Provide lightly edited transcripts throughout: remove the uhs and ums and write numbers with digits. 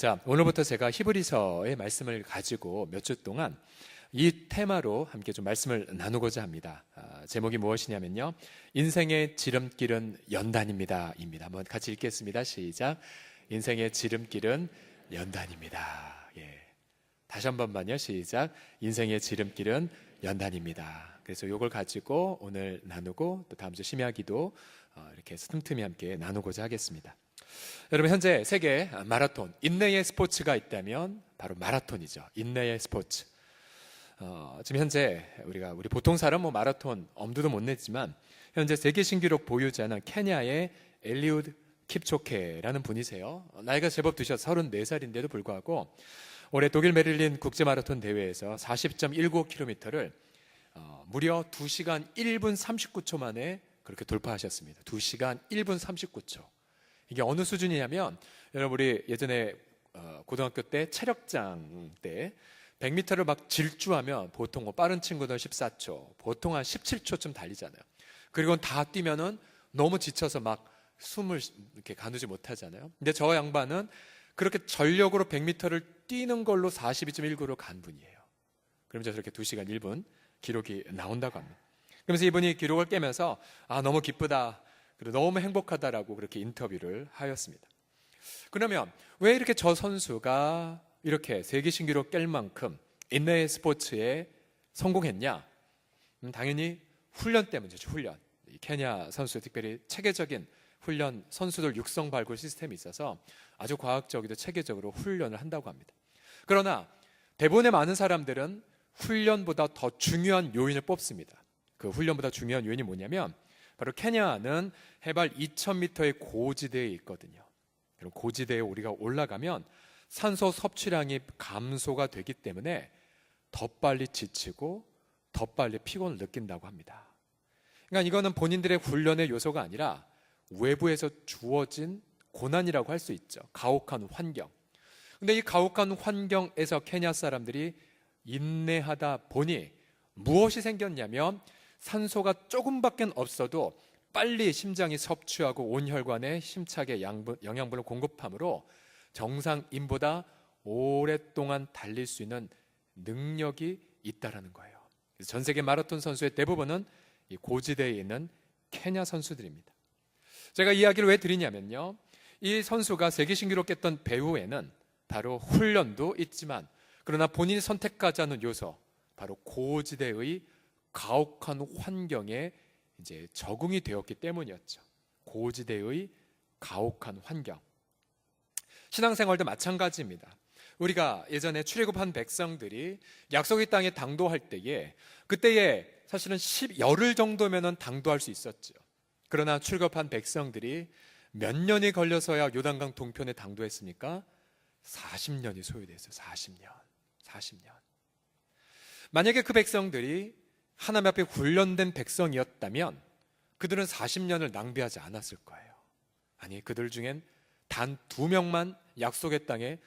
자, 오늘부터 제가 히브리서의 말씀을 가지고 몇 주 동안 이 테마로 함께 좀 말씀을 나누고자 합니다. 제목이 무엇이냐면요, 인생의 지름길은 연단입니다 입니다. 한번 같이 읽겠습니다. 시작. 인생의 지름길은 연단입니다. 다시 한 번만요. 시작. 인생의 지름길은 연단입니다. 그래서 이걸 가지고 오늘 나누고 또 다음 주 심야기도 이렇게 틈틈이 함께 나누고자 하겠습니다. 여러분, 현재 세계 마라톤, 인내의 스포츠가 있다면 바로 마라톤이죠. 인내의 스포츠. 지금 현재 우리 보통 사람 마라톤 엄두도 못 냈지만 현재 세계 신기록 보유자는 케냐의 엘리우드 킵초케라는 분이세요. 나이가 제법 드셔서 34살인데도 불구하고 올해 독일 베를린 국제 마라톤 대회에서 40.19km를 무려 2시간 1분 39초 만에 그렇게 돌파하셨습니다. 2시간 1분 39초. 이게 어느 수준이냐면, 여러분 우리 예전에 고등학교 때 체력장 때 100m를 막 질주하면 보통 빠른 친구들 14초, 보통 한 17초쯤 달리잖아요. 그리고 다 뛰면은 너무 지쳐서 막 숨을 이렇게 가누지 못하잖아요. 근데 저 양반은 그렇게 전력으로 100m를 뛰는 걸로 42.19로 간 분이에요. 그러면서 저렇게 2시간 1분 기록이 나온다고 합니다. 그러면서 이분이 기록을 깨면서 너무 기쁘다, 그리고 너무 행복하다라고 그렇게 인터뷰를 하였습니다. 그러면 왜 이렇게 저 선수가 이렇게 세계 신기록 깰 만큼 인내의 스포츠에 성공했냐? 당연히 훈련 때문이죠. 훈련. 케냐 선수, 특별히 체계적인 훈련, 선수들 육성 발굴 시스템이 있어서 아주 과학적이고 체계적으로 훈련을 한다고 합니다. 그러나 대부분의 많은 사람들은 훈련보다 더 중요한 요인을 뽑습니다. 그 훈련보다 중요한 요인이 뭐냐면 바로 케냐는 해발 2000m의 고지대에 있거든요. 그럼 고지대에 우리가 올라가면 산소 섭취량이 감소가 되기 때문에 더 빨리 지치고 더 빨리 피곤을 느낀다고 합니다. 그러니까 이거는 본인들의 훈련의 요소가 아니라 외부에서 주어진 고난이라고 할 수 있죠. 가혹한 환경. 근데 이 가혹한 환경에서 케냐 사람들이 인내하다 보니 무엇이 생겼냐면 산소가 조금밖에 없어도 빨리 심장이 섭취하고 온 혈관에 힘차게 영양분을 공급함으로 정상인보다 오랫동안 달릴 수 있는 능력이 있다라는 거예요. 그래서 전 세계 마라톤 선수의 대부분은 이 고지대에 있는 케냐 선수들입니다. 제가 이 이야기를 왜 드리냐면요, 이 선수가 세계 신기록 깼던 배후에는 바로 훈련도 있지만, 그러나 본인이 선택하지 않은 요소, 바로 고지대의 가혹한 환경에 이제 적응이 되었기 때문이었죠. 고지대의 가혹한 환경. 신앙생활도 마찬가지입니다. 우리가 예전에 출애굽한 백성들이 약속의 땅에 당도할 때에, 그때에 사실은 열흘 정도면은 당도할 수 있었죠. 그러나 출애굽한 백성들이 몇 년이 걸려서야 요단강 동편에 당도했습니까? 40년이 소요됐어요. 40년. 만약에 그 백성들이 하나님 앞에 훈련된 백성이었다면 그들은 40년을 낭비하지 않았을 거예요. 아니, 그들 중엔 단 2명만 약속의 땅에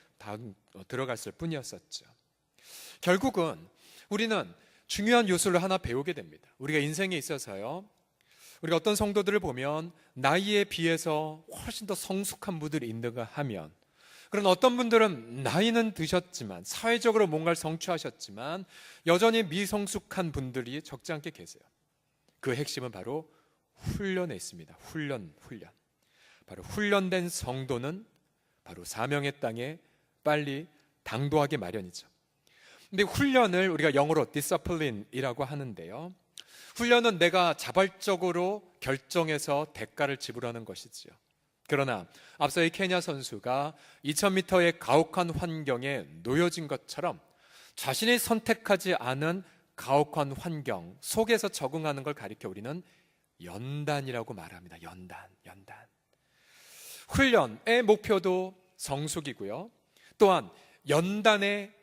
들어갔을 뿐이었었죠. 결국은 우리는 중요한 요소를 하나 배우게 됩니다. 우리가 인생에 있어서요, 우리가 어떤 성도들을 보면 나이에 비해서 훨씬 더 성숙한 분들이 있는가 하면, 그런 어떤 분들은 나이는 드셨지만 사회적으로 뭔가를 성취하셨지만 여전히 미성숙한 분들이 적지 않게 계세요. 그 핵심은 바로 훈련에 있습니다. 훈련. 바로 훈련된 성도는 바로 사명의 땅에 빨리 당도하기 마련이죠. 근데 훈련을 우리가 영어로 discipline이라고 하는데요, 훈련은 내가 자발적으로 결정해서 대가를 지불하는 것이지요. 그러나 앞서 이 케냐 선수가 2000m의 가혹한 환경에 놓여진 것처럼 자신이 선택하지 않은 가혹한 환경 속에서 적응하는 걸 가리켜 우리는 연단이라고 말합니다. 연단. 훈련의 목표도 성숙이고요, 또한 연단의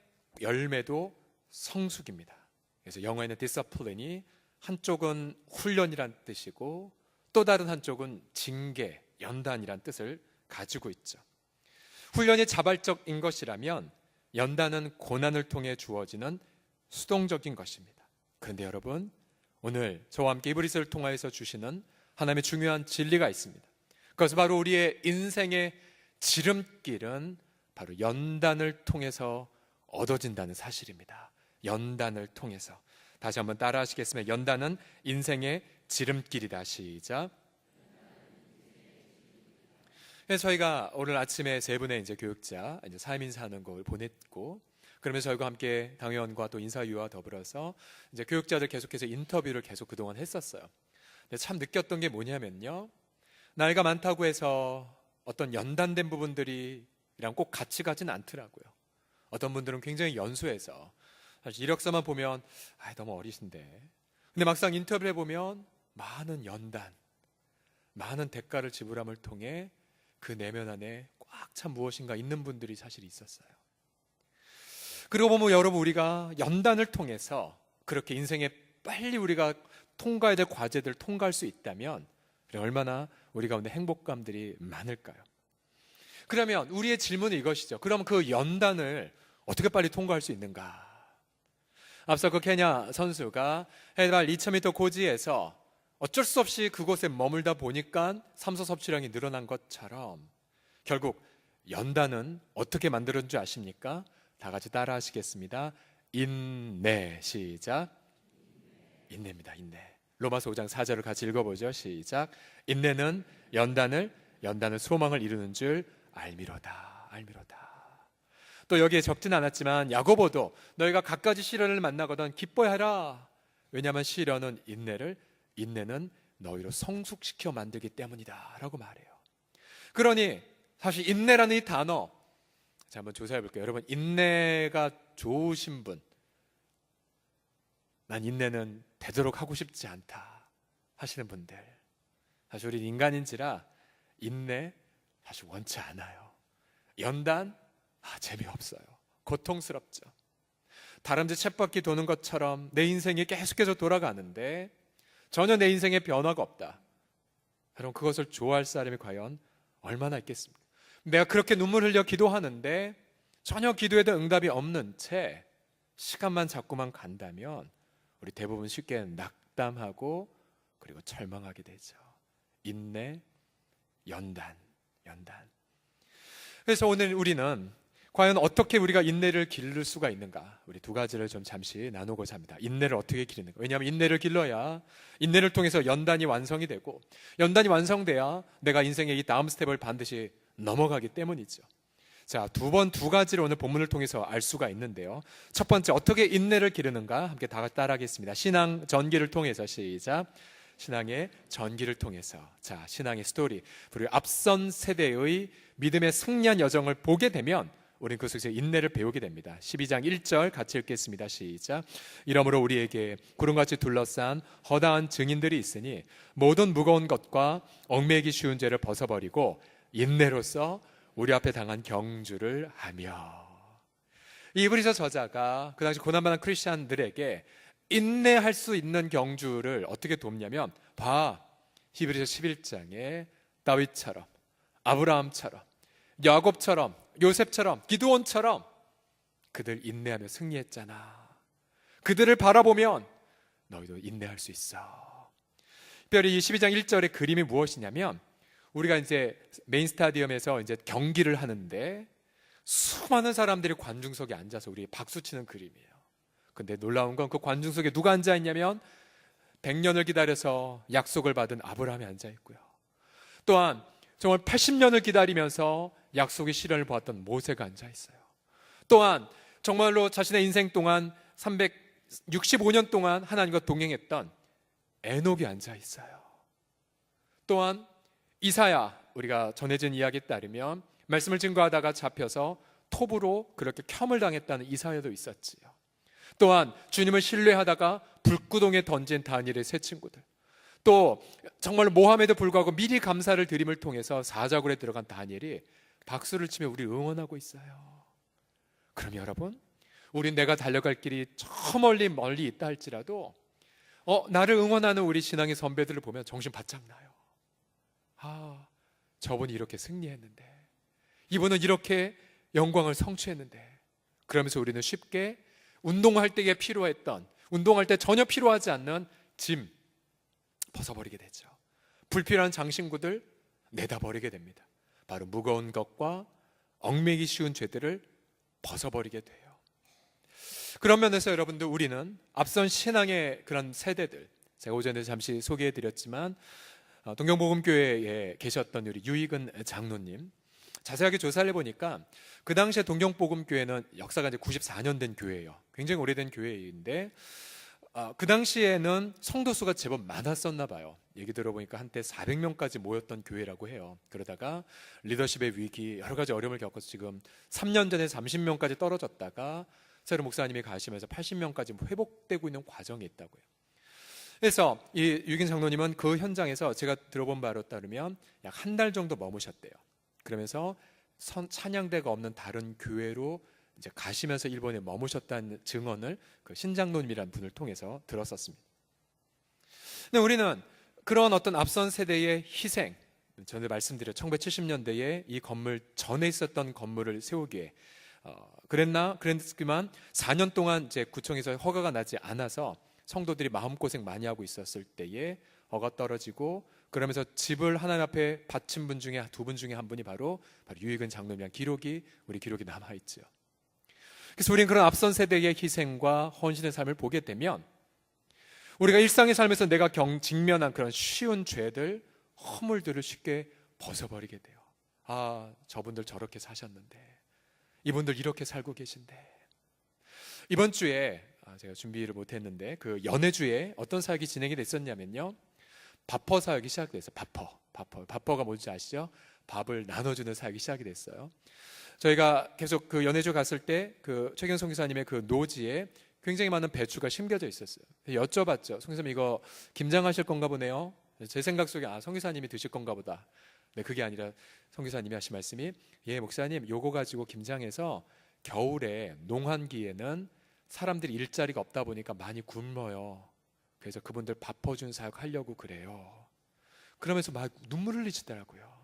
열매도 성숙입니다. 그래서 영어에는 discipline이 한쪽은 훈련이란 뜻이고 또 다른 한쪽은 징계, 연단이란 뜻을 가지고 있죠. 훈련이 자발적인 것이라면 연단은 고난을 통해 주어지는 수동적인 것입니다. 그런데 여러분, 오늘 저와 함께 히브리서를 통하여서 주시는 하나님의 중요한 진리가 있습니다. 그것은 바로 우리의 인생의 지름길은 바로 연단을 통해서 얻어진다는 사실입니다. 연단을 통해서. 다시 한번 따라 하시겠습니다. 연단은 인생의 지름길이다. 시작. 그래서 저희가 오늘 아침에 세 분의 이제 교육자 이제 사임 인사하는 걸 보냈고, 그러면서 저희가 함께 당회원과 또 인사위와 더불어서 이제 교육자들 계속해서 인터뷰를 계속 그동안 했었어요. 근데 참 느꼈던 게 뭐냐면요, 나이가 많다고 해서 어떤 연단된 부분들이랑 꼭 같이 가지는 않더라고요. 어떤 분들은 굉장히 연소해서 사실 이력서만 보면 너무 어리신데, 근데 막상 인터뷰를 해보면 많은 연단, 많은 대가를 지불함을 통해 그 내면 안에 꽉 찬 무엇인가 있는 분들이 사실 있었어요. 그리고 보면 여러분, 우리가 연단을 통해서 그렇게 인생에 빨리 우리가 통과해야 될 과제들을 통과할 수 있다면 얼마나 우리 가운데 행복감들이 많을까요? 그러면 우리의 질문은 이것이죠. 그럼 그 연단을 어떻게 빨리 통과할 수 있는가? 앞서 그 케냐 선수가 해발 2000m 고지에서 어쩔 수 없이 그곳에 머물다 보니까 산소 섭취량이 늘어난 것처럼 결국 연단은 어떻게 만들어진 줄 아십니까? 다 같이 따라 하시겠습니다. 인내. 시작. 인내입니다. 인내. 로마서 5장 4절을 같이 읽어보죠. 시작. 인내는 연단을 소망을 이루는 줄 알미로다. 알미로다. 또 여기에 적진 않았지만 야고보도 너희가 갖가지 시련을 만나거든 기뻐하라. 왜냐하면 시련은 인내는 너희로 성숙시켜 만들기 때문이다 라고 말해요. 그러니 사실 인내라는 이 단어, 자, 한번 조사해 볼게요. 여러분, 인내가 좋으신 분, 난 인내는 되도록 하고 싶지 않다 하시는 분들, 사실 우리 인간인지라 인내 사실 원치 않아요. 연단 재미없어요. 고통스럽죠. 다람쥐 쳇바퀴 도는 것처럼 내 인생이 계속해서 돌아가는데 전혀 내 인생에 변화가 없다. 여러분, 그것을 좋아할 사람이 과연 얼마나 있겠습니까? 내가 그렇게 눈물 흘려 기도하는데 전혀 기도에도 응답이 없는 채 시간만 자꾸만 간다면 우리 대부분 쉽게 낙담하고 그리고 절망하게 되죠. 인내, 연단. 그래서 오늘 우리는 과연 어떻게 우리가 인내를 기를 수가 있는가, 우리 두 가지를 좀 잠시 나누고자 합니다. 인내를 어떻게 기르는가. 왜냐하면 인내를 길러야 인내를 통해서 연단이 완성이 되고, 연단이 완성돼야 내가 인생의 이 다음 스텝을 반드시 넘어가기 때문이죠. 자, 두 가지를 오늘 본문을 통해서 알 수가 있는데요. 첫 번째, 어떻게 인내를 기르는가 함께 다 같이 따라하겠습니다. 신앙 전기를 통해서. 시작. 신앙의 전기를 통해서. 자, 신앙의 스토리, 그리고 앞선 세대의 믿음의 승리한 여정을 보게 되면 우리는 그 속에서 인내를 배우게 됩니다. 12장 1절 같이 읽겠습니다. 시작. 이러므로 우리에게 구름같이 둘러싼 허다한 증인들이 있으니 모든 무거운 것과 얽매이기 쉬운 죄를 벗어버리고 인내로서 우리 앞에 당한 경주를 하며. 이 히브리서 저자가 그 당시 고난받은 크리스찬들에게 인내할 수 있는 경주를 어떻게 돕냐면, 히브리서 11장에 다윗처럼, 아브라함처럼, 야곱처럼, 요셉처럼, 기드온처럼 그들 인내하며 승리했잖아. 그들을 바라보면 너희도 인내할 수 있어. 특별히 이 12장 1절의 그림이 무엇이냐면, 우리가 이제 메인 스타디움에서 이제 경기를 하는데 수많은 사람들이 관중석에 앉아서 우리 박수 치는 그림이에요. 근데 놀라운 건 그 관중석에 누가 앉아 있냐면 100년을 기다려서 약속을 받은 아브라함이 앉아 있고요. 또한 정말 80년을 기다리면서 약속의 시련을 보았던 모세가 앉아 있어요. 또한 정말로 자신의 인생 동안 365년 동안 하나님과 동행했던 에녹이 앉아 있어요. 또한 이사야, 우리가 전해진 이야기에 따르면 말씀을 증거하다가 잡혀서 톱으로 그렇게 켬을 당했다는 이사야도 있었지요. 또한 주님을 신뢰하다가 불구덩이에 던진 다니엘의 세 친구들, 또 정말 모함에도 불구하고 미리 감사를 드림을 통해서 사자굴에 들어간 다니엘이 박수를 치며 우리를 응원하고 있어요. 그럼 여러분, 우린 내가 달려갈 길이 저 멀리 있다 할지라도 나를 응원하는 우리 신앙의 선배들을 보면 정신 바짝 나요. 저분이 이렇게 승리했는데, 이분은 이렇게 영광을 성취했는데, 그러면서 우리는 쉽게 운동할 때에 필요했던, 운동할 때 전혀 필요하지 않는 짐 벗어버리게 되죠. 불필요한 장신구들 내다 버리게 됩니다. 바로 무거운 것과 얽매기 쉬운 죄들을 벗어버리게 돼요. 그런 면에서 여러분들, 우리는 앞선 신앙의 그런 세대들, 제가 오전에 잠시 소개해드렸지만 동경복음교회에 계셨던 우리 유익은 장로님, 자세하게 조사를 해보니까 그 당시에 동경복음교회는 역사가 이제 94년 된 교회예요. 굉장히 오래된 교회인데 그 당시에는 성도 수가 제법 많았었나 봐요. 얘기 들어보니까 한때 400명까지 모였던 교회라고 해요. 그러다가 리더십의 위기, 여러 가지 어려움을 겪어서 지금 3년 전에 30명까지 떨어졌다가 새로 목사님이 가시면서 80명까지 회복되고 있는 과정이 있다고요. 그래서 이 유익인 장로님은 그 현장에서 제가 들어본 바로 따르면 약 한 달 정도 머무셨대요. 그러면서 찬양대가 없는 다른 교회로 이제 가시면서 일본에 머무셨다는 증언을 그 신장로님이라는 분을 통해서 들었었습니다. 근데 우리는 그런 어떤 앞선 세대의 희생, 전에 말씀드려 1970년대에 이 건물 전에 있었던 건물을 세우기에 그랬지만 4년 동안 이제 구청에서 허가가 나지 않아서 성도들이 마음고생 많이 하고 있었을 때에 허가 떨어지고, 그러면서 집을 하나님 앞에 바친 분 중에 두 분 중에 한 분이 바로 유익은 장로님이란 우리 기록이 남아있죠. 그래서 우리는 그런 앞선 세대의 희생과 헌신의 삶을 보게 되면 우리가 일상의 삶에서 내가 직면한 그런 쉬운 죄들, 허물들을 쉽게 벗어버리게 돼요. 아, 저분들 저렇게 사셨는데, 이분들 이렇게 살고 계신데. 이번 주에 제가 준비를 못했는데 그 연해주에 어떤 사역이 진행이 됐었냐면요, 밥퍼 사역이 시작됐어요. 밥퍼가 뭔지 아시죠? 밥을 나눠주는 사역이 시작이 됐어요. 저희가 계속 그 연해주 갔을 때 그 최경성 기사님의 그 노지에 굉장히 많은 배추가 심겨져 있었어요. 여쭤봤죠. 송 기사님, 이거 김장하실 건가 보네요. 제 생각 속에 송 기사님이 드실 건가 보다. 네, 그게 아니라 송 기사님이 하신 말씀이, 예, 목사님, 요거 가지고 김장해서 겨울에 농한기에는 사람들이 일자리가 없다 보니까 많이 굶어요. 그래서 그분들 밥 퍼준 사역 하려고 그래요. 그러면서 막 눈물 흘리시더라고요.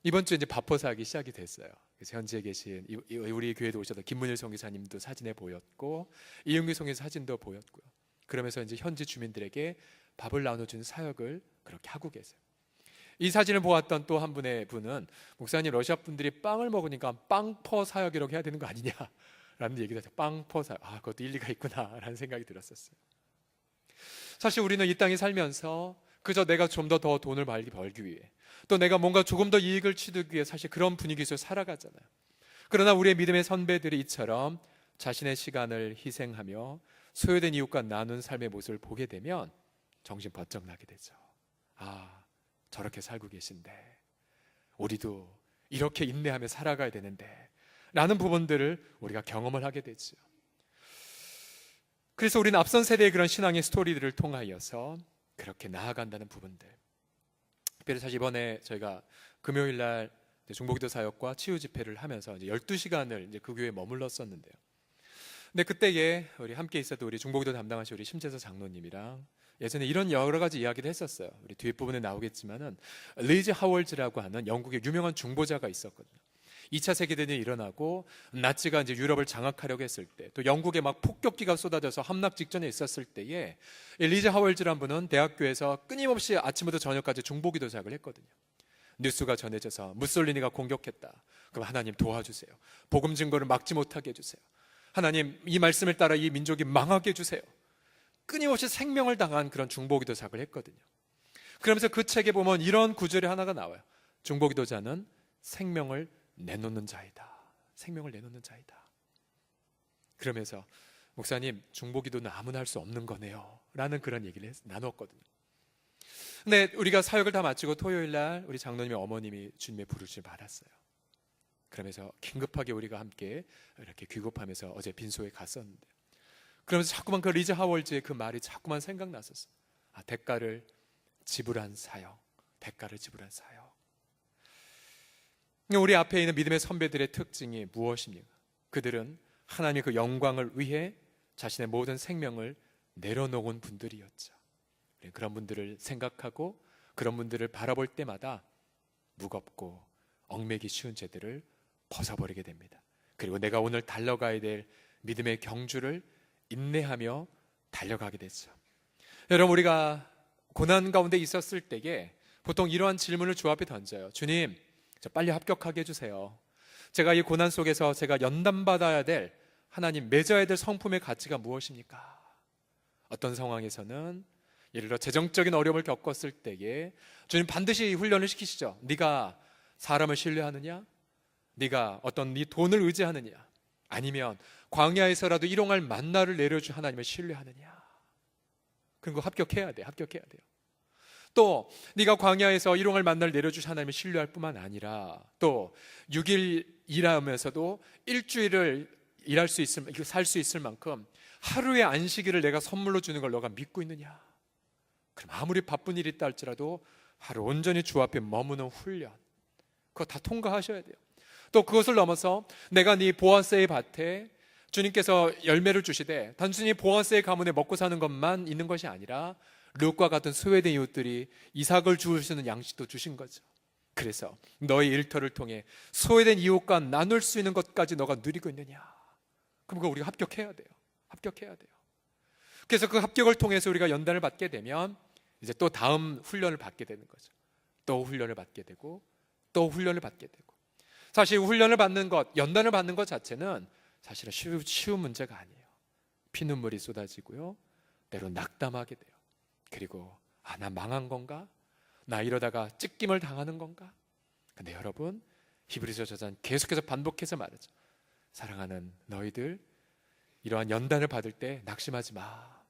이번 주에 이제 밥퍼 사역이 시작이 됐어요. 그래서 현지에 계신 우리 교회도 오셨던 김문일 선교사님도 사진에 보였고, 이은규 선교사 사진도 보였고요. 그러면서 이제 현지 주민들에게 밥을 나눠주는 사역을 그렇게 하고 계세요. 이 사진을 보았던 또 한 분의 분은, 목사님, 러시아 분들이 빵을 먹으니까 빵퍼 사역이라고 해야 되는 거 아니냐라는 얘기를 해서 빵퍼 사역, 그것도 일리가 있구나라는 생각이 들었었어요. 사실 우리는 이 땅에 살면서 그저 내가 좀 더 돈을 많이 벌기 위해, 또 내가 뭔가 조금 더 이익을 취두기 위해 사실 그런 분위기에서 살아가잖아요. 그러나 우리의 믿음의 선배들이 이처럼 자신의 시간을 희생하며 소외된 이웃과 나눈 삶의 모습을 보게 되면 정신 번쩍 나게 되죠. 저렇게 살고 계신데 우리도 이렇게 인내하며 살아가야 되는데 라는 부분들을 우리가 경험을 하게 되죠. 그래서 우리는 앞선 세대의 그런 신앙의 스토리들을 통하여서 그렇게 나아간다는 부분들, 특별히 사실 이번에 저희가 금요일 날 중보기도 사역과 치유 집회를 하면서 이제 12시간을 이제 그 교회에 머물렀었는데요. 근데 그때에 우리 함께 있었던 우리 중보기도 담당하신 우리 심재서 장로님이랑 예전에 이런 여러 가지 이야기를 했었어요. 우리 뒷부분에 나오겠지만은 리즈 하월즈라고 하는 영국의 유명한 중보자가 있었거든요. 2차 세계대전이 일어나고 나치가 이제 유럽을 장악하려고 했을 때, 또 영국에 막 폭격기가 쏟아져서 함락 직전에 있었을 때에 리즈 하월즈라는 분은 대학교에서 끊임없이 아침부터 저녁까지 중보기도 사역을 했거든요. 뉴스가 전해져서 무솔리니가 공격했다. 그럼 하나님 도와주세요. 복음 증거를 막지 못하게 해주세요. 하나님, 이 말씀을 따라 이 민족이 망하게 해주세요. 끊임없이 생명을 당한 그런 중보기도 사역을 했거든요. 그러면서 그 책에 보면 이런 구절이 하나가 나와요. 중보기도자는 생명을 내놓는 자이다. 생명을 내놓는 자이다. 그러면서 목사님, 중보기도는 아무나 할 수 없는 거네요 라는 그런 얘기를 나눴거든요. 근데 우리가 사역을 다 마치고 토요일 날 우리 장로님의 어머님이 주님의 부르심을 받았어요. 그러면서 긴급하게 우리가 함께 이렇게 귀국하면서 어제 빈소에 갔었는데, 그러면서 자꾸만 그 리즈 하월즈의 그 말이 자꾸만 생각났었어요. 대가를 지불한 사역, 대가를 지불한 사역. 우리 앞에 있는 믿음의 선배들의 특징이 무엇입니까? 그들은 하나님의 그 영광을 위해 자신의 모든 생명을 내려놓은 분들이었죠. 그런 분들을 생각하고 그런 분들을 바라볼 때마다 무겁고 얽매기 쉬운 죄들을 벗어버리게 됩니다. 그리고 내가 오늘 달려가야 될 믿음의 경주를 인내하며 달려가게 되죠. 여러분, 우리가 고난 가운데 있었을 때에 보통 이러한 질문을 주 앞에 던져요. 주님, 저 빨리 합격하게 해주세요. 제가 이 고난 속에서 제가 연단받아야 될, 하나님 맺어야 될 성품의 가치가 무엇입니까? 어떤 상황에서는 예를 들어 재정적인 어려움을 겪었을 때에 주님 반드시 훈련을 시키시죠. 네가 사람을 신뢰하느냐? 네가 어떤 네 돈을 의지하느냐? 아니면 광야에서라도 일용할 만나를 내려준 하나님을 신뢰하느냐? 그런 거 합격해야 돼. 합격해야 돼요. 또 네가 광야에서 일용할 만나를 내려주신 하나님을 신뢰할 뿐만 아니라 또 6일 일하면서도 일주일을 일할 수 있을, 살 수 있을 만큼 하루의 안식일을 내가 선물로 주는 걸 너가 믿고 있느냐? 그럼 아무리 바쁜 일이 있다 할지라도 하루 온전히 주 앞에 머무는 훈련, 그거 다 통과하셔야 돼요. 또 그것을 넘어서 내가 네 보아스의 밭에 주님께서 열매를 주시되 단순히 보아스의 가문에 먹고 사는 것만 있는 것이 아니라 룻과 같은 소외된 이웃들이 이삭을 주시는 양식도 주신 거죠. 그래서 너의 일터를 통해 소외된 이웃과 나눌 수 있는 것까지 너가 누리고 있느냐? 그럼 그거 우리가 합격해야 돼요. 합격해야 돼요. 그래서 그 합격을 통해서 우리가 연단을 받게 되면 이제 또 다음 훈련을 받게 되는 거죠. 또 훈련을 받게 되고 또 훈련을 받게 되고. 사실 훈련을 받는 것, 연단을 받는 것 자체는 사실은 쉬운 문제가 아니에요. 피눈물이 쏟아지고요, 때로 낙담하게 돼요. 그리고 나 망한 건가? 나 이러다가 찢김을 당하는 건가? 근데 여러분, 히브리서 저자는 계속해서 반복해서 말하죠. 사랑하는 너희들, 이러한 연단을 받을 때 낙심하지 마.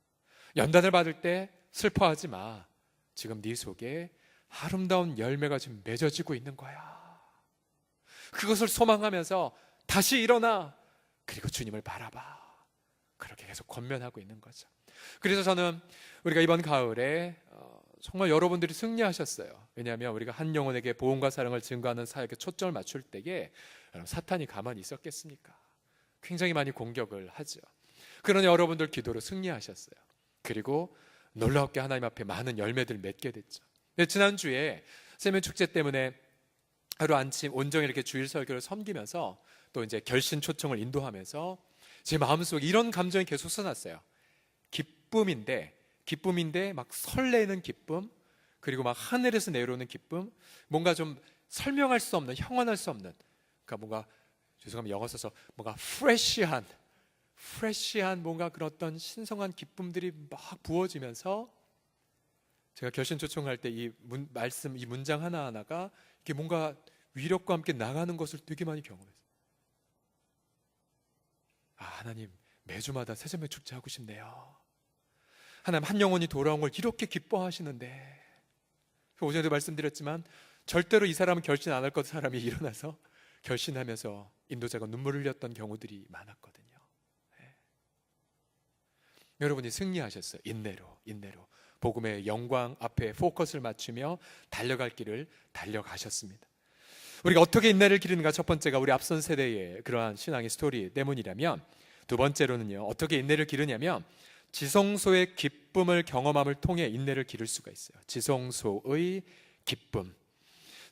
연단을 받을 때 슬퍼하지 마. 지금 네 속에 아름다운 열매가 지금 맺어지고 있는 거야. 그것을 소망하면서 다시 일어나. 그리고 주님을 바라봐. 그렇게 계속 권면하고 있는 거죠. 그래서 저는 우리가 이번 가을에 정말 여러분들이 승리하셨어요. 왜냐하면 우리가 한 영혼에게 보험과 사랑을 증거하는 사역에 초점을 맞출 때에 사탄이 가만히 있었겠습니까? 굉장히 많이 공격을 하죠. 그러나 여러분들 기도로 승리하셨어요. 그리고 놀랍게 하나님 앞에 많은 열매들을 맺게 됐죠. 지난주에 세면 축제 때문에 하루 아침 온종일 이렇게 주일 설교를 섬기면서 또 이제 결신 초청을 인도하면서 제 마음속에 이런 감정이 계속 솟았어요. 기쁨인데 막 설레는 기쁨, 그리고 막 하늘에서 내려오는 기쁨, 뭔가 좀 설명할 수 없는, 형언할 수 없는, 그러니까 뭔가, 죄송하면 영어 써서 뭔가 프레시한 뭔가 그런 어떤 신성한 기쁨들이 막 부어지면서 제가 결신 초청할 때 이 말씀, 이 문장 하나하나가 이게 뭔가 위력과 함께 나가는 것을 되게 많이 경험했어요. 하나님, 매주마다 새점의 축제 하고 싶네요. 하나님, 한 영혼이 돌아온 걸 이렇게 기뻐하시는데, 오전에도 말씀드렸지만 절대로 이 사람은 결신 안 할 것 사람이 일어나서 결신하면서 인도자가 눈물을 흘렸던 경우들이 많았거든요. 네. 여러분이 승리하셨어요. 인내로 복음의 영광 앞에 포커스를 맞추며 달려갈 길을 달려가셨습니다. 우리가 어떻게 인내를 기르는가? 첫 번째가 우리 앞선 세대의 그러한 신앙의 스토리 때문이라면, 두 번째로는요, 어떻게 인내를 기르냐면 지성소의 기쁨을 경험함을 통해 인내를 기를 수가 있어요. 지성소의 기쁨.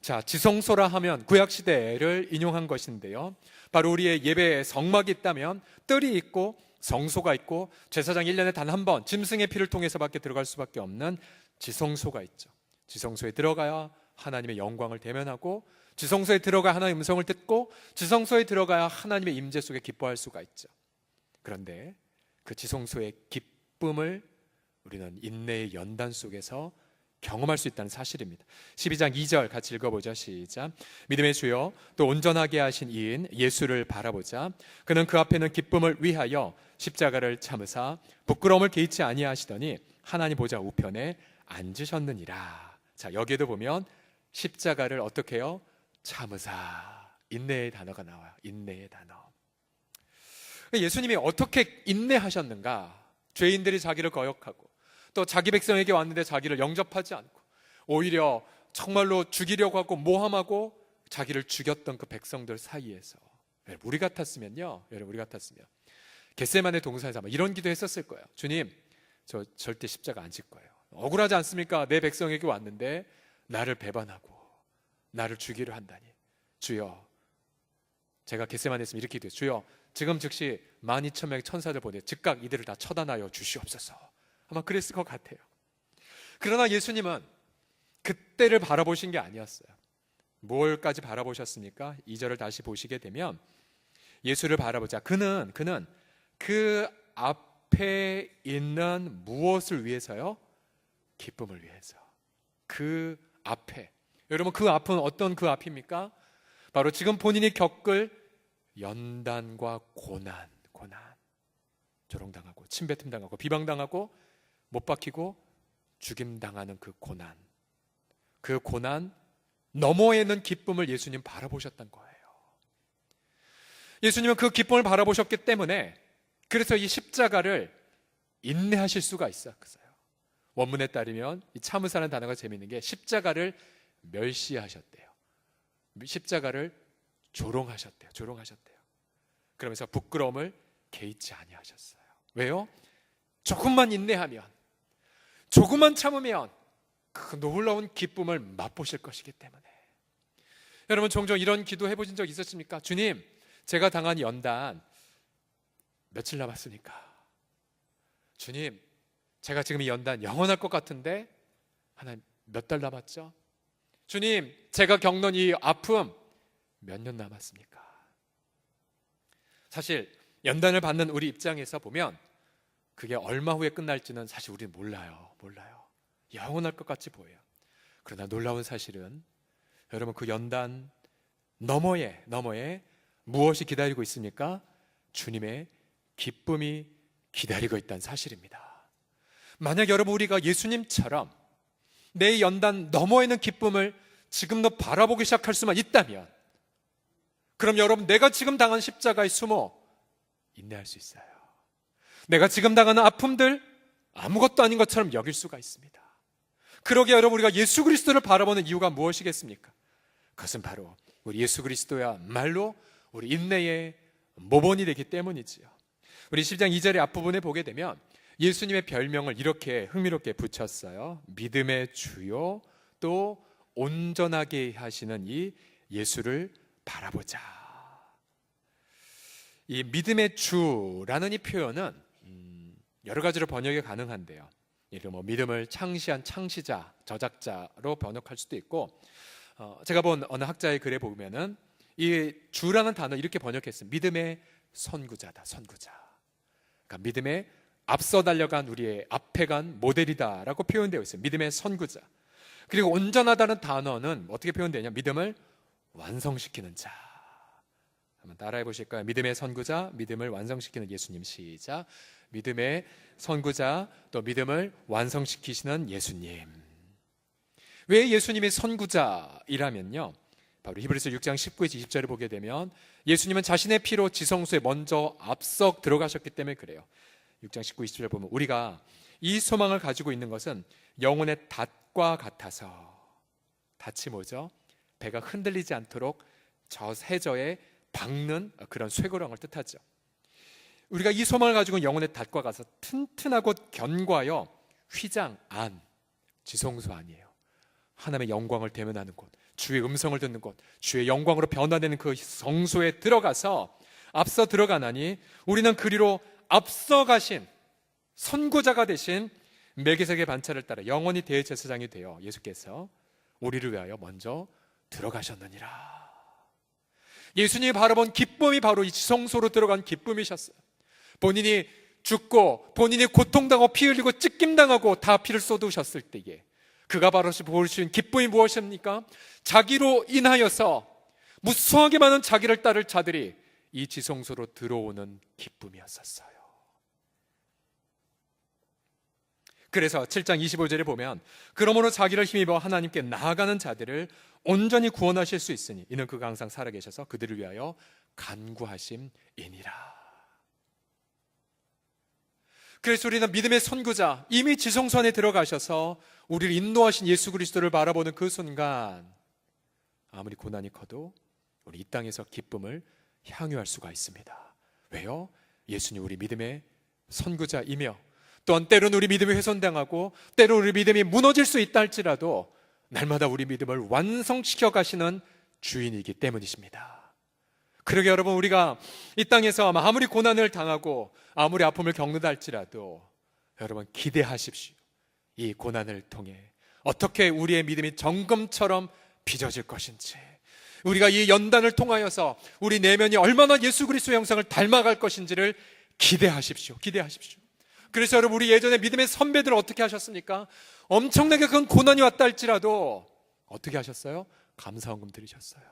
자, 지성소라 하면 구약시대를 인용한 것인데요, 바로 우리의 예배에 성막이 있다면 뜰이 있고 성소가 있고 제사장 1년에 단 한 번 짐승의 피를 통해서밖에 들어갈 수밖에 없는 지성소가 있죠. 지성소에 들어가야 하나님의 영광을 대면하고, 지성소에 들어가야 하나님의 음성을 듣고, 지성소에 들어가야 하나님의 임재 속에 기뻐할 수가 있죠. 그런데 그 지성소의 기쁨을 우리는 인내의 연단 속에서 경험할 수 있다는 사실입니다. 12장 2절 같이 읽어보죠. 시작. 믿음의 주여 또 온전하게 하신 이인 예수를 바라보자. 그는 그 앞에는 기쁨을 위하여 십자가를 참으사 부끄러움을 개의치 아니하시더니 하나님 보좌 우편에 앉으셨느니라. 자, 여기에도 보면 십자가를 어떻게 해요? 참으사. 인내의 단어가 나와요. 인내의 단어. 예수님이 어떻게 인내하셨는가? 죄인들이 자기를 거역하고 또 자기 백성에게 왔는데 자기를 영접하지 않고 오히려 정말로 죽이려고 하고 모함하고 자기를 죽였던 그 백성들 사이에서, 우리 같았으면요, 여러분, 우리 같았으면 겟세마네 동산에서 아마 이런 기도 했었을 거예요. 주님, 저 절대 십자가 안 질 거예요. 억울하지 않습니까? 내 백성에게 왔는데 나를 배반하고 나를 죽이려 한다니. 주여, 제가 겟세마네에 있으면 이렇게 기도해요. 주여, 지금 즉시 12,000명의 천사들 보내 즉각 이들을 다 처단하여 주시옵소서. 아마 그랬을 것 같아요. 그러나 예수님은 그때를 바라보신 게 아니었어요. 뭘까지 바라보셨습니까? 2절을 다시 보시게 되면 예수를 바라보자. 그는 그 앞에 있는 무엇을 위해서요? 기쁨을 위해서. 그 앞에. 여러분, 그 앞은 어떤 그 앞입니까? 바로 지금 본인이 겪을 연단과 고난. 조롱당하고 침뱉음당하고 비방당하고 못 박히고 죽임당하는 그 고난. 그 고난 너머에 있는 기쁨을 예수님 바라보셨던 거예요. 예수님은 그 기쁨을 바라보셨기 때문에 그래서 이 십자가를 인내하실 수가 있었어요. 원문에 따르면 이 참으사라는 단어가 재미있는 게 십자가를 멸시하셨대요. 십자가를 조롱하셨대요. 그러면서 부끄러움을 개의치 아니하셨어요. 왜요? 조금만 인내하면, 조금만 참으면 그 놀라운 기쁨을 맛보실 것이기 때문에. 여러분, 종종 이런 기도 해보신 적 있으십니까? 주님, 제가 당한 연단 며칠 남았습니까? 주님, 제가 지금 이 연단 영원할 것 같은데 하나님 몇 달 남았죠? 주님, 제가 겪는 이 아픔 몇 년 남았습니까? 사실 연단을 받는 우리 입장에서 보면 그게 얼마 후에 끝날지는 사실 우리는 몰라요. 영원할 것 같이 보여요. 그러나 놀라운 사실은 여러분, 그 연단 너머에 무엇이 기다리고 있습니까? 주님의 기쁨이 기다리고 있다는 사실입니다. 만약 여러분, 우리가 예수님처럼 내 연단 너머에 있는 기쁨을 지금도 바라보기 시작할 수만 있다면, 그럼 여러분, 내가 지금 당한 십자가에 숨어 인내할 수 있어요. 내가 지금 당하는 아픔들 아무것도 아닌 것처럼 여길 수가 있습니다. 그러기에 여러분, 우리가 예수 그리스도를 바라보는 이유가 무엇이겠습니까? 그것은 바로 우리 예수 그리스도야말로 우리 인내의 모본이 되기 때문이지요. 우리 10장 2절의 앞부분에 보게 되면 예수님의 별명을 이렇게 흥미롭게 붙였어요. 믿음의 주요, 또 온전하게 하시는 이 예수를 바라보자. 이 믿음의 주라는 이 표현은 여러 가지로 번역이 가능한데요. 뭐 믿음을 창시한 창시자, 저작자로 번역할 수도 있고, 제가 본 어느 학자의 글에 보면은 이 주라는 단어 이렇게 번역했습니다. 믿음의 선구자다, 선구자. 그러니까 믿음에 앞서 달려간 우리의 앞에 간 모델이다라고 표현되어 있어요. 믿음의 선구자. 그리고 온전하다는 단어는 어떻게 표현되냐? 믿음을 완성시키는 자. 한번 따라해 보실까요? 믿음의 선구자, 믿음을 완성시키는 예수님. 시작. 믿음의 선구자, 또 믿음을 완성시키시는 예수님. 왜 예수님이 선구자이라면요, 바로 히브리서 6장 19에서 20절을 보게 되면 예수님은 자신의 피로 지성소에 먼저 앞서 들어가셨기 때문에 그래요. 6장 19, 20절 보면 우리가 이 소망을 가지고 있는 것은 영혼의 닷과 같아서, 닷이 뭐죠? 배가 흔들리지 않도록 저 해저에 박는 그런 쇠고랑을 뜻하죠. 우리가 이 소망을 가지고 영혼의 닷과 같아서 튼튼하고 견고하여 휘장 안, 지성소 아니에요. 하나님의 영광을 대면하는 곳, 주의 음성을 듣는 곳, 주의 영광으로 변화되는 그 성소에 들어가서 앞서 들어가나니 우리는 그리로 앞서가신 선구자가 되신 멜기세덱의 반차를 따라 영원히 대제사장이 되어 예수께서 우리를 위하여 먼저 들어가셨느니라. 예수님이 바라본 기쁨이 바로 이 지성소로 들어간 기쁨이셨어요. 본인이 죽고 본인이 고통당하고 피 흘리고 찢김당하고 다 피를 쏟으셨을 때에 그가 바로 보여주신 기쁨이 무엇입니까? 자기로 인하여서 무수하게 많은 자기를 따를 자들이 이 지성소로 들어오는 기쁨이었었어요. 그래서 7장 25절에 보면 그러므로 자기를 힘입어 하나님께 나아가는 자들을 온전히 구원하실 수 있으니 이는 그가 항상 살아계셔서 그들을 위하여 간구하심이니라. 그래서 우리는 믿음의 선구자, 이미 지성소 안에 들어가셔서 우리를 인도하신 예수 그리스도를 바라보는 그 순간 아무리 고난이 커도 우리 이 땅에서 기쁨을 향유할 수가 있습니다. 왜요? 예수님 우리 믿음의 선구자이며 또한 때로는 우리 믿음이 훼손당하고 때로는 우리 믿음이 무너질 수 있다 할지라도 날마다 우리 믿음을 완성시켜 가시는 주인이기 때문이십니다. 그러게 여러분, 우리가 이 땅에서 아무리 고난을 당하고 아무리 아픔을 겪는다 할지라도 여러분 기대하십시오. 이 고난을 통해 어떻게 우리의 믿음이 정금처럼 빚어질 것인지, 우리가 이 연단을 통하여서 우리 내면이 얼마나 예수 그리스도의 형상을 닮아갈 것인지를 기대하십시오. 기대하십시오. 그래서 여러분, 우리 예전에 믿음의 선배들 어떻게 하셨습니까? 엄청나게 큰 고난이 왔다 할지라도 어떻게 하셨어요? 감사헌금 드리셨어요.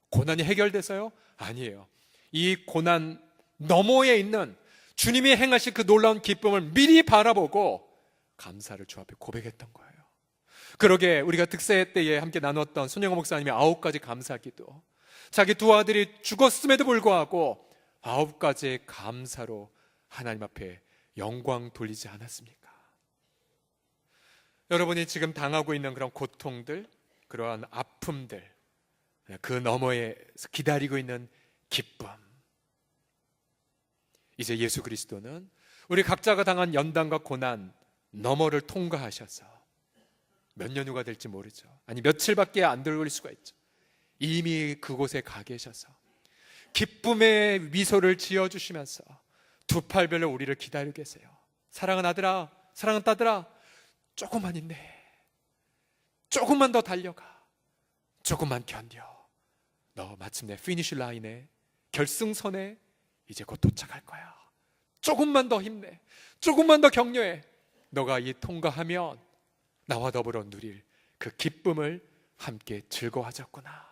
고난이 해결돼서요? 아니에요. 이 고난 너머에 있는 주님이 행하신 그 놀라운 기쁨을 미리 바라보고 감사를 주 앞에 고백했던 거예요. 그러게 우리가 득세 때에 함께 나눴던 손영호 목사님의 9가지 감사기도, 자기 두 아들이 죽었음에도 불구하고 9가지의 감사로 하나님 앞에 영광 돌리지 않았습니까? 여러분이 지금 당하고 있는 그런 고통들, 그러한 아픔들, 그 너머에 기다리고 있는 기쁨, 이제 예수 그리스도는 우리 각자가 당한 연단과 고난 너머를 통과하셔서 몇 년 후가 될지 모르죠. 아니 며칠밖에 안 들어올 수가 있죠. 이미 그곳에 가 계셔서 기쁨의 미소를 지어주시면서 두 팔별로 우리를 기다리고 계세요. 사랑하는 아들아, 사랑하는 딸들아, 조금만 있네, 조금만 더 달려가, 조금만 견뎌. 너 마침내 피니쉬 라인에, 결승선에 이제 곧 도착할 거야. 조금만 더 힘내, 조금만 더 격려해. 너가 이 통과하면 나와 더불어 누릴 그 기쁨을 함께 즐거워하자꾸나.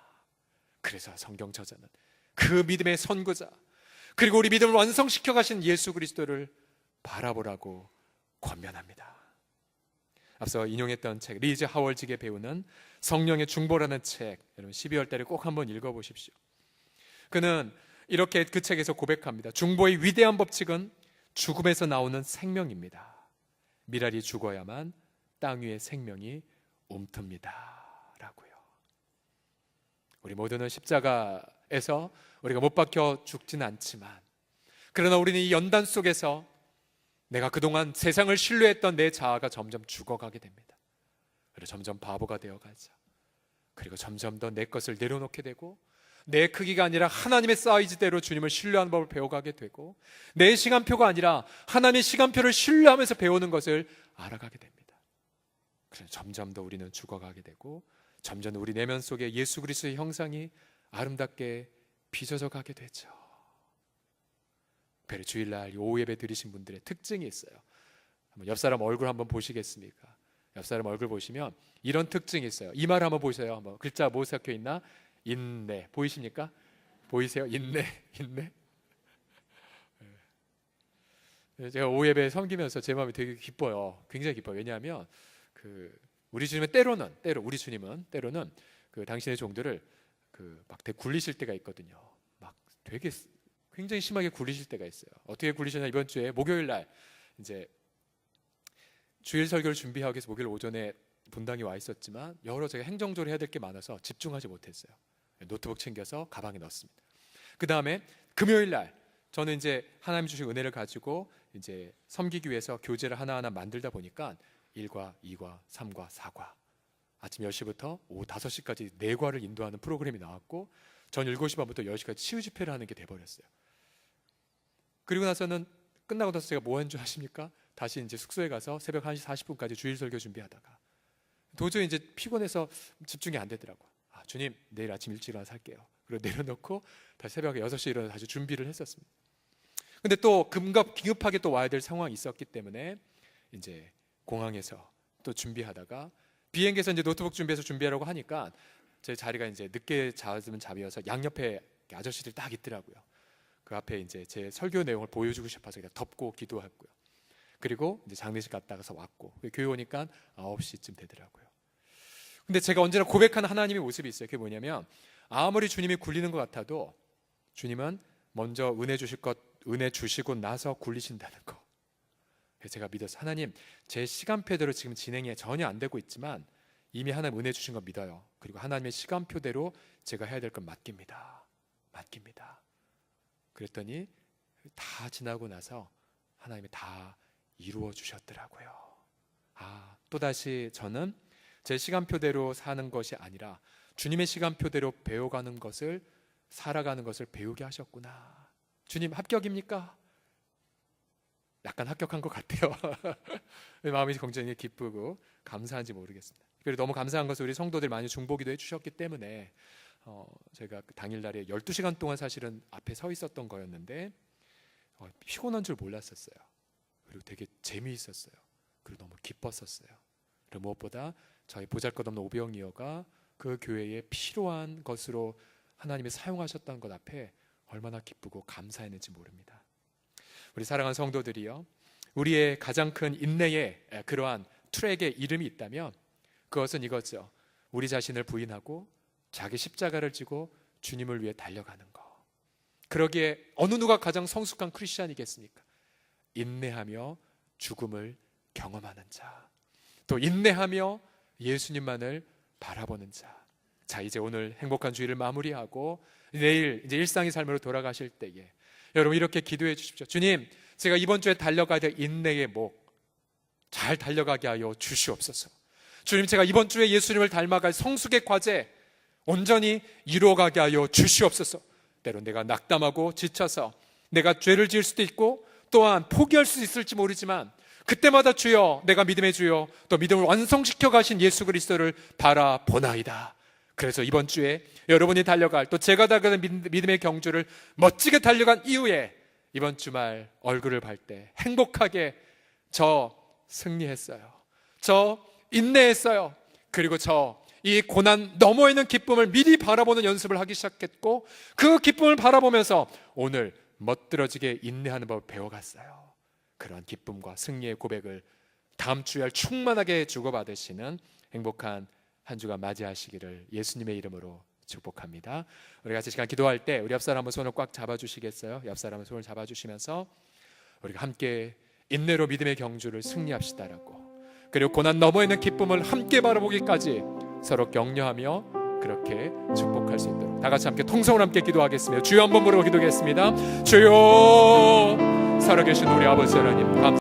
그래서 성경 저자는 그 믿음의 선구자, 그리고 우리 믿음을 완성시켜 가신 예수 그리스도를 바라보라고 권면합니다. 앞서 인용했던 책, 리즈 하월직의 배우는 성령의 중보라는 책, 여러분 12월 달에 꼭 한번 읽어보십시오. 그는 이렇게 그 책에서 고백합니다. 중보의 위대한 법칙은 죽음에서 나오는 생명입니다. 미랄이 죽어야만 땅 위에 생명이 움틉니다 라고요. 우리 모두는 십자가에서 우리가 못 박혀 죽지는 않지만, 그러나 우리는 이 연단 속에서 내가 그동안 세상을 신뢰했던 내 자아가 점점 죽어가게 됩니다. 그리고 점점 바보가 되어가죠. 그리고 점점 더 내 것을 내려놓게 되고, 내 크기가 아니라 하나님의 사이즈대로 주님을 신뢰하는 법을 배워가게 되고, 내 시간표가 아니라 하나님의 시간표를 신뢰하면서 배우는 것을 알아가게 됩니다. 그래서 점점 더 우리는 죽어가게 되고, 점점 우리 내면 속에 예수 그리스도의 형상이 아름답게 빚어져 가게 되죠. 특별히 주일날 오후 예배 드리신 분들의 특징이 있어요. 한번 옆 사람 얼굴 한번 보시겠습니까? 옆 사람 얼굴 보시면 이런 특징이 있어요. 이 말 한번 보세요. 한번 글자 뭐 적혀 있나? 인내. 보이십니까? 보이세요? 인내, 인내. 제가 오후 예배 섬기면서 제 마음이 되게 기뻐요. 굉장히 기뻐요. 왜냐하면 우리 주님은 우리 주님은 때로는 그 당신의 종들을 막 되게 굴리실 때가 있거든요. 막 되게 굉장히 심하게 굴리실 때가 있어요. 어떻게 굴리셨냐? 이번 주에 목요일 날 이제 주일 설교를 준비하기 위해서 목요일 오전에 본당에 와 있었지만 여러 제가 행정적으로 해야 될 게 많아서 집중하지 못했어요. 노트북 챙겨서 가방에 넣었습니다. 그 다음에 금요일 날 저는 이제 하나님 주신 은혜를 가지고 이제 섬기기 위해서 교재를 하나하나 만들다 보니까 1과 2과 3과 4과 아침 10시부터 오후 5시까지 4과를 인도하는 프로그램이 나왔고, 전 7시 반부터 10시까지 치유 집회를 하는 게 돼버렸어요. 그리고 나서는 끝나고 나서 제가 뭐 한 줄 아십니까? 다시 이제 숙소에 가서 새벽 1시 40분까지 주일 설교 준비하다가 도저히 이제 피곤해서 집중이 안 되더라고요. 주님, 내일 아침 일찍 일어나서 할게요. 그리고 내려놓고 다시 새벽에 6시에 일어나서 다시 준비를 했었습니다. 근데 또 긴급하게 또 와야 될 상황이 있었기 때문에 이제 공항에서 또 준비하다가 비행기에서 이제 노트북 준비하려고 하니까 제 자리가 이제 늦게 잡으면 잡이어서 양옆에 아저씨들 딱 있더라고요. 그 앞에 이제 제 설교 내용을 보여주고 싶어서 그냥 덮고 기도했고요. 그리고 이제 장례식 갔다가서 왔고, 교회 오니까 9시쯤 되더라고요. 근데 제가 언제나 고백하는 하나님의 모습이 있어요. 그게 뭐냐면, 아무리 주님이 굴리는 것 같아도 주님은 먼저 은혜 주시고 나서 굴리신다는 거. 그래서 제가 믿어서, 하나님, 제 시간표대로 지금 진행이 전혀 안 되고 있지만 이미 하나님 은혜 주신 거 믿어요. 그리고 하나님의 시간표대로 제가 해야 될 건 맡깁니다. 그랬더니 다 지나고 나서 하나님이 다 이루어 주셨더라고요. 또다시 저는 제 시간표대로 사는 것이 아니라 주님의 시간표대로 배워가는 것을, 살아가는 것을 배우게 하셨구나. 주님, 합격입니까? 약간 합격한 것 같아요. 마음이 굉장히 기쁘고 감사한지 모르겠습니다. 그리고 너무 감사한 것은 우리 성도들 많이 중보기도 해주셨기 때문에 제가 그 당일날에 12시간 동안 사실은 앞에 서 있었던 거였는데 피곤한 줄 몰랐었어요. 그리고 되게 재미있었어요. 그리고 너무 기뻤었어요. 그리고 무엇보다 저희 보잘것없는 오병이어가 그 교회에 필요한 것으로 하나님이 사용하셨다는 것 앞에 얼마나 기쁘고 감사했는지 모릅니다. 우리 사랑하는 성도들이요, 우리의 가장 큰 인내의 그러한 트랙의 이름이 있다면 그것은 이거죠. 우리 자신을 부인하고 자기 십자가를 지고 주님을 위해 달려가는 거. 그러기에 어느 누가 가장 성숙한 크리스찬이겠습니까? 인내하며 죽음을 경험하는 자, 또 인내하며 예수님만을 바라보는 자. 자, 이제 오늘 행복한 주일을 마무리하고 내일 이제 일상의 삶으로 돌아가실 때에 여러분 이렇게 기도해 주십시오. 주님, 제가 이번 주에 달려가야 될 인내의 목 잘 달려가게 하여 주시옵소서. 주님, 제가 이번 주에 예수님을 닮아갈 성숙의 과제 온전히 이루어가게 하여 주시옵소서. 때론 내가 낙담하고 지쳐서 내가 죄를 지을 수도 있고 또한 포기할 수 있을지 모르지만 그때마다 주여, 내가 믿음의 주여, 또 믿음을 완성시켜 가신 예수 그리스도를 바라보나이다. 그래서 이번 주에 여러분이 달려갈, 또 제가 달려가는 믿음의 경주를 멋지게 달려간 이후에 이번 주말 얼굴을 볼 때 행복하게 저 승리했어요, 저 인내했어요, 그리고 저 이 고난 너머에 있는 기쁨을 미리 바라보는 연습을 하기 시작했고 그 기쁨을 바라보면서 오늘 멋들어지게 인내하는 법을 배워갔어요. 그러한 기쁨과 승리의 고백을 다음 주에 충만하게 주고받으시는 행복한 한 주간 맞이하시기를 예수님의 이름으로 축복합니다. 우리 같이 시간 기도할 때 우리 옆사람은 손을 꽉 잡아주시겠어요? 옆사람은 손을 잡아주시면서 우리가 함께 인내로 믿음의 경주를 승리합시다라고, 그리고 고난 너머에 있는 기쁨을 함께 바라보기까지 서로 격려하며 그렇게 축복할 수 있도록 다 같이 함께 통성을 함께 기도하겠습니다. 주여 한번 부르고 기도하겠습니다. 주여, 살아계신 우리 아버지 하나님,